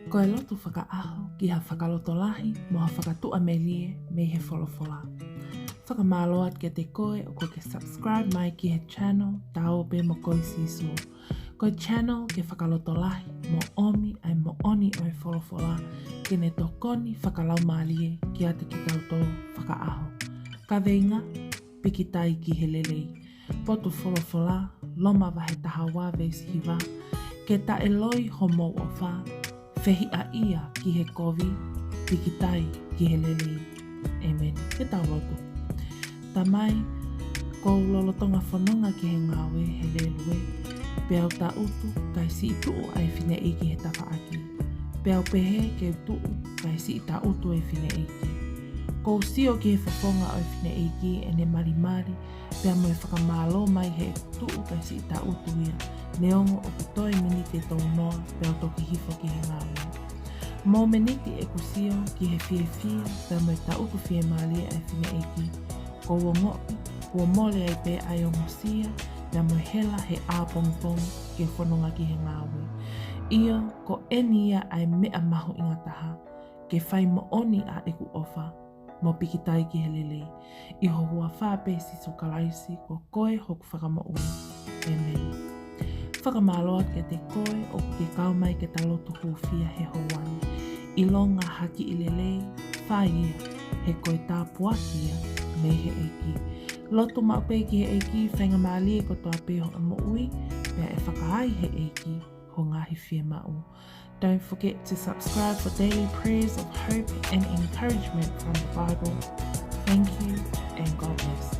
Ko e lotu whakaaho ki ha whakaloto lahi mo ha whakatua melie me he wholofola. Whakamaloat ke te koe o ko ke subscribe mai ki he channel taope mo koi siso. Ko channel ke whakaloto lahi mo omi ai mo oni o e wholofola ke ne tokoni whakalau malie ki ate ki tautou whakaaho. Ka veinga, pikitai ki he lelei. Potu wholofola, loma wahe taha wawe sihiwa, ke ta eloi ho mo o wha, fehi a ia ki he kovi, pikitai ki he lelei. Amen. Ke tau roto. Ta mai, kou lolotonga whanonga ki he ngawe he lelue, peau ta utu kai si i tuu ai whine iki he tawa aki. Peau pehe ke tuu kai si i ta utu e whine iki. Kou sio ki he whafonga o whine iki e ne marimari, pea mo e whakamalo mai he tuu kai si i ta utu ia, neongo o kutoi minite tau noa pea toki hifo ki he ngawe. Mō meniti e kusio ki he fie pea mo e ta utu fie malia e whine iki. Kou o ngopi, ua mole ai pe ai o mosia, pea mo e hela he āpongpong ki he whanonga ki he ngawe. Ia ko eni ia ai mea mahu ingataha, ke whai mo oni a eku ofa, mo pikitai ki he lelei. I ho hua whape siso kalaisi ko koe hoku whakamaui. Amen. Whakamaloat ke te koe o ke kaumai ke ta lotu huwhia he houani. I longa haki i lelei, whai ia, he koe tā puakia me he eiki. Lotu maupe ki he eiki, whainga maali ko toa peho a moui, pea e whakaai he eiki ho ngahi whia mau. Don't forget to subscribe for daily prayers of hope and encouragement from the Bible. Thank you and God bless.